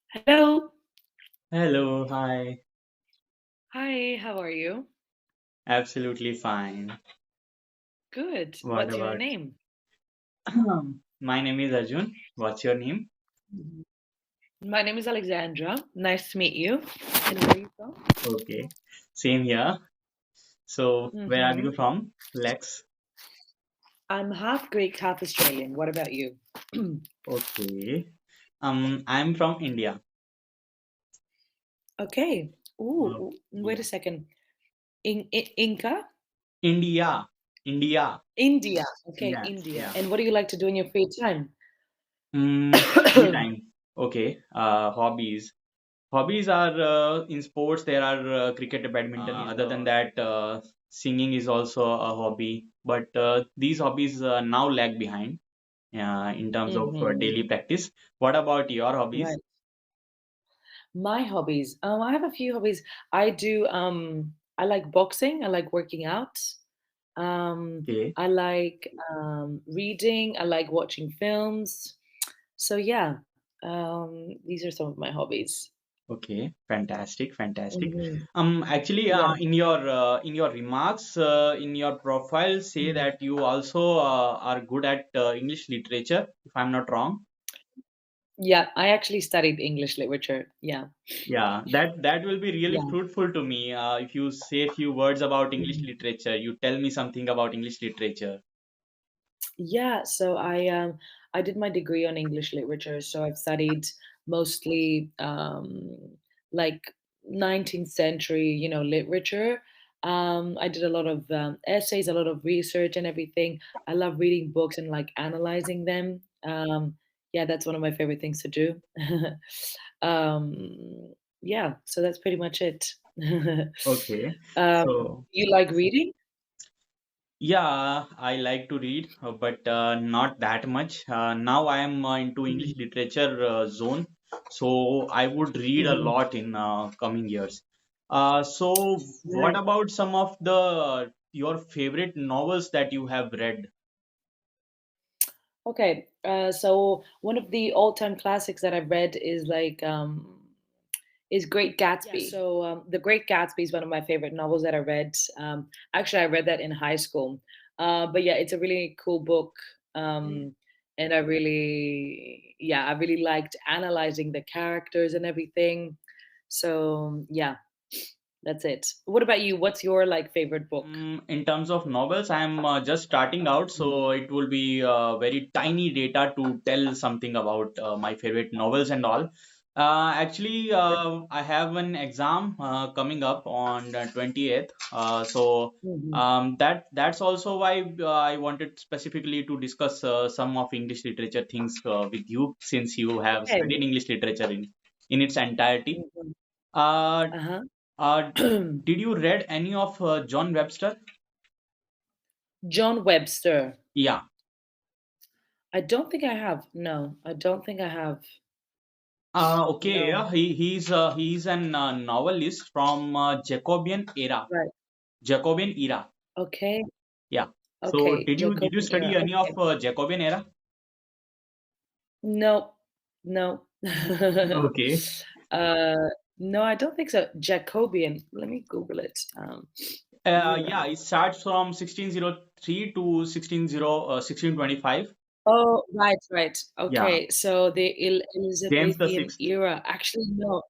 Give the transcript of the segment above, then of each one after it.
Hello. Hello, hi. Hi, how are you? Absolutely fine. Good. What What's your about? name? My name is Arjun. What's your name? Mhm. My name is Alexandra. Nice to meet you. And where are you from? Okay. Same here. So, where are Mm-hmm. you from? Lex. I'm half Greek, half Australian. What about you? Okay. I'm from India. Okay. Oh, Wait a India. second. Inca? India. India. India. Okay, Yes, India. yeah. And what do you like to do in your free time? Free time. Okay. Hobbies. Hobbies are in sports. There are cricket, badminton. Other than that, singing is also a hobby. But these hobbies now lag behind in terms of Mm-hmm. daily practice. What about your hobbies? Right. My hobbies. I have a few hobbies. I like boxing. I like working out. Okay, I like reading. I like watching films. So yeah, these are some of my hobbies. okay, fantastic, fantastic. Hmm. Actually, Yeah. in your remarks, in your profile, say Mhm. that you also are good at English literature, if I'm not wrong. Yeah, I actually studied English literature. Yeah. Yeah, that will be really Yeah. fruitful to me. If you say a few words about English Mhm. literature, you tell me something about English literature. Yeah, so I did my degree on English literature. So I've studied mostly like 19th century, literature. I did a lot of essays, a lot of research and everything. I love reading books and like analyzing them. Yeah, that's one of my favorite things to do. Yeah, so that's pretty much it. Okay, um, so you like reading? yeah, I like to read, but not that much. Now I am into English Mhm. literature zone, so I would read a Mhm. lot in coming years. So, what Right. about some of the your favorite novels that you have read? Okay, so one of the all-time classics that I've read is Great Gatsby. So The Great Gatsby is one of my favorite novels that I read. Actually, I read that in high school. But yeah, it's a really cool book, Okay. and I really liked analyzing the characters and everything. So yeah, that's it. What about you? What's your like favorite book? In terms of novels, I'm just starting out, Mhm. so it will be very tiny data to tell something about my favorite novels and all. Actually, I have an exam coming up on the 28th, so Mhm. that's also why I wanted specifically to discuss some of English literature things with you, since you have Okay. studied English literature in its entirety. Mhm. Uh, Uh-huh. uh, did you read any of John Webster? John Webster. Yeah. I don't think I have. No, I don't think I have. Okay. No. Yeah, he's an novelist from Jacobean era. Right. Jacobean era. Okay. Yeah. So Okay. did you Jacobian study era. any of Okay. Jacobean era? No. No. Okay. uh no, I don't think so. Jacobian. Let me Google it. Yeah, Era. it starts from 1603 to 1625. Oh, right, right. Yeah. Okay. So the James the Elizabethan Sixth. era. Actually, no.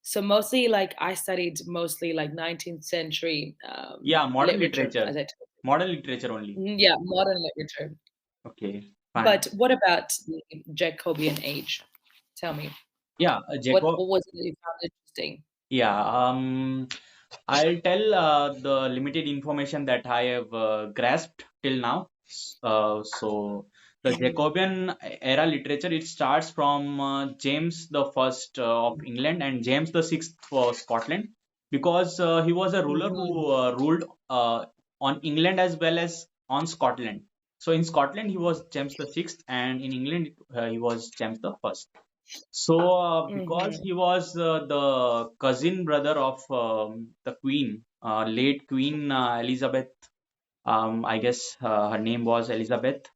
So mostly like I studied mostly like 19th century Yeah, modern literature, literature. as I told Modern literature only. you. Yeah, modern literature. Okay, fine. But what about the Jacobean age? Tell me. Yeah, What was it that you found interesting? Yeah, I'll tell the limited information that I have grasped till now. So the Mhm. Jacobean era literature, it starts from James the First of England and James the Sixth for Scotland, because he was a ruler Mhm. who ruled on England as well as on Scotland. So in Scotland he was James the Sixth, and in England he was James the First. So, because Mhm. he was the cousin brother of the Queen, late Queen Elizabeth, I guess her name was Elizabeth.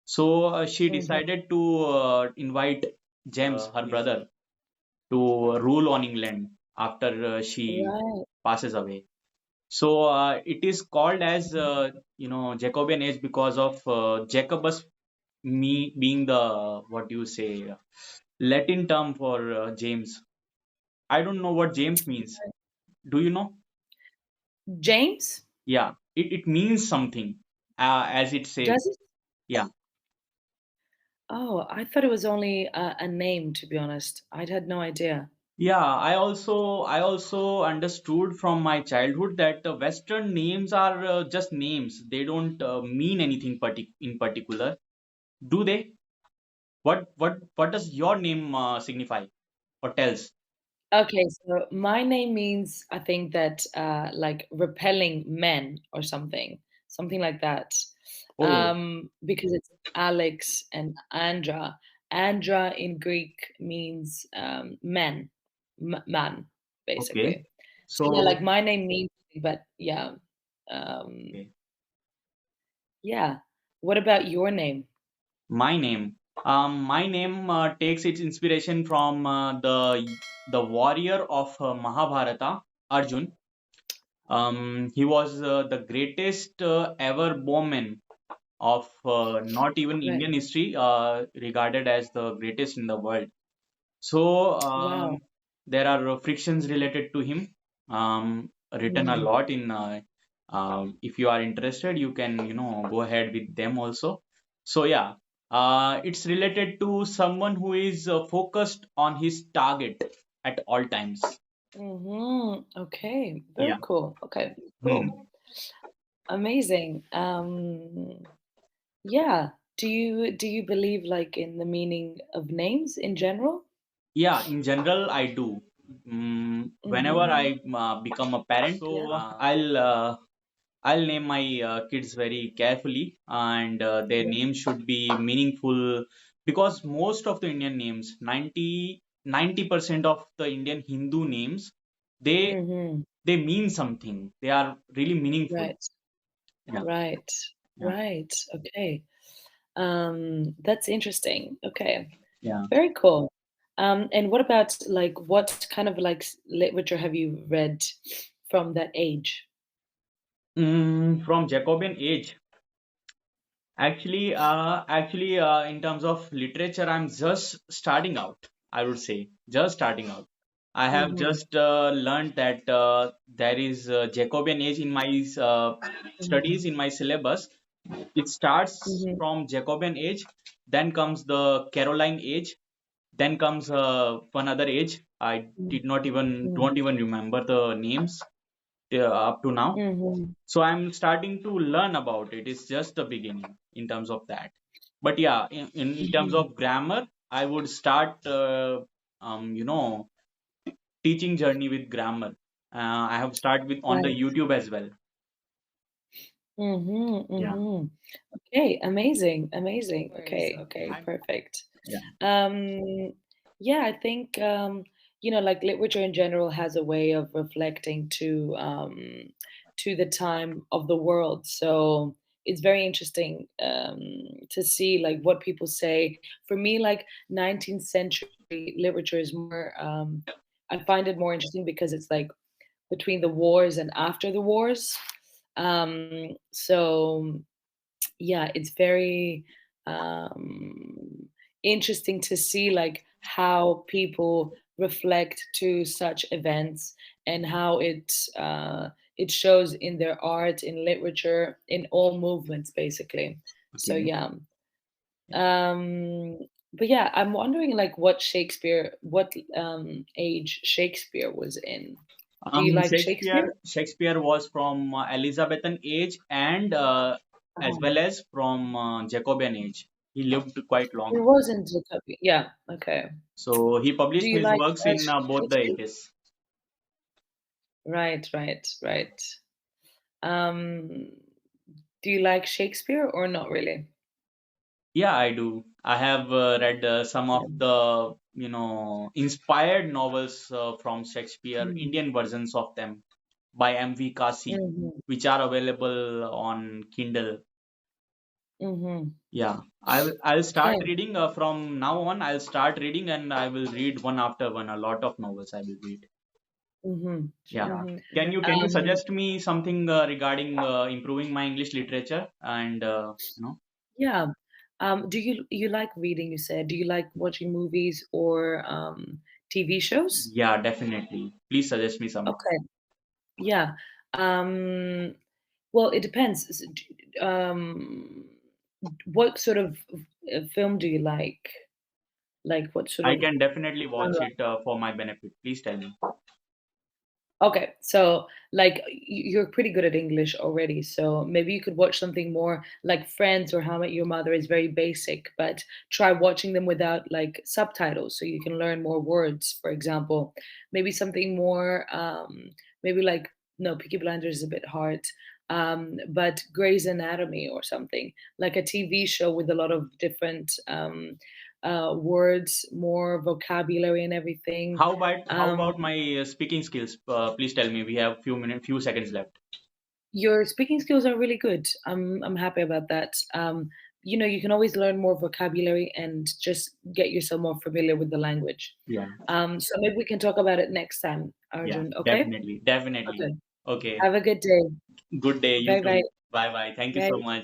So she Mhm. decided to invite James, her brother. to rule on England after she Right. passes away. So it is called as Jacobean age because of Jacobus, me being the, what do you say, Latin term for James. I don't know what James means. Do you know? James? Yeah, it means something, as it says. Does it? Yeah. Oh, I thought it was only a name, to be honest. I'd had no idea. Yeah, I also understood from my childhood that Western names are just names. They don't mean anything in particular, do they? What does your name signify or tells? Okay, so my name means I think that like repelling men or something, something like that. Oh, Because it's Alex and Andra. Andra in Greek means men, man, okay. basically. So yeah, like So, my name means, but yeah, um, okay. yeah. What about your name? My name. My name takes its inspiration from the warrior of Mahabharata, Arjun. He was the greatest ever bowman of not even Right. Indian history, regarded as the greatest in the world. So Wow. there are frictions related to him, written a Mm. lot in. If you are interested, you can go ahead with them also. So yeah, it's related to someone who is focused on his target at all times. Okay. Yeah. Very cool. Okay. Hmm. Cool. Amazing. Yeah. Do you believe like in the meaning of names in general? Yeah, in general, I do. Whenever Mhm. I become a parent, Yeah. so I'll name my kids very carefully, and their Yeah. names should be meaningful because most of the Indian names, 90% of the Indian Hindu names, they Mhm. they mean something. They are really meaningful. Right. Yeah, Right. yeah, Right. Okay. That's interesting. Okay. yeah. Very cool. And what about like what kind of like literature have you read from that age? From Jacobean age, in terms of literature, I'm just starting out. I would say just starting out. I have Mhm. just learned that there is Jacobean age in my Mhm. studies in my syllabus. It starts Mhm. from Jacobean age, then comes the Caroline age, then comes one other age. I Mhm. did not even Mhm. don't even remember the names up to now. Mhm. So I'm starting to learn about it. It's just the beginning in terms of that. But yeah, in terms Mhm. of grammar, I would start teaching journey with grammar. I have started with on the Right. YouTube as well. Mhm. Yeah. Mhm. Okay, amazing, amazing. Okay, okay, perfect. Yeah. Um, yeah, I think like literature in general has a way of reflecting to the time of the world. So it's very interesting to see like what people say. For me, like 19th century literature is more I find it more interesting because it's like between the wars and after the wars. So yeah, it's very um, interesting to see like how people reflect to such events and how it shows in their art, in literature, in all movements, basically. So Okay. yeah, um, but yeah, I'm wondering like what age Shakespeare was in. Do you like Shakespeare? Shakespeare was from Elizabethan age and as well as from Jacobean age. He lived quite It long. wasn't Jacobi. Yeah. Okay. So he Do published you his like works in both the Shakespeare? ages. Right. Right. Right. Um, do you like Shakespeare or not really? Yeah, I do. I have read some of Yeah. the, inspired novels from Shakespeare, Mm. Indian versions of them by M.V. Kasi, Mhm. which are available on Kindle. Mhm. Yeah, I'll start Okay. reading from now on. I'll start reading and I will read one after one. A lot of novels I will read. Mhm. Yeah. Mhm. Can you Um, suggest me something regarding improving my English literature and yeah. Do you like reading, you said? Do you like watching movies or, TV shows? yeah, definitely. Please suggest me some. Okay. Yeah. Um, well, it depends. What sort of, film do you like? Like, what sort I of can definitely watch genre? it for my benefit. Please tell me. Okay, so like you're pretty good at English already, so maybe you could watch something more like Friends or How I Met Your Mother is very basic, but try watching them without like subtitles so you can learn more words, for example. Maybe something more, maybe like, no, Peaky Blinders is a bit hard, but Grey's Anatomy or something, like a TV show with a lot of different words, more vocabulary and everything. How about my speaking skills? Please tell me. We have few seconds left. Your speaking skills are really good. I'm happy about that. You can always learn more vocabulary and just get yourself more familiar with the language. Yeah, So maybe we can talk about it next time, yeah, Arjun. Okay? definitely, definitely. Okay. Okay. Have a good day. Good day, you Bye bye. too. Bye bye. Thank you Bye. so much.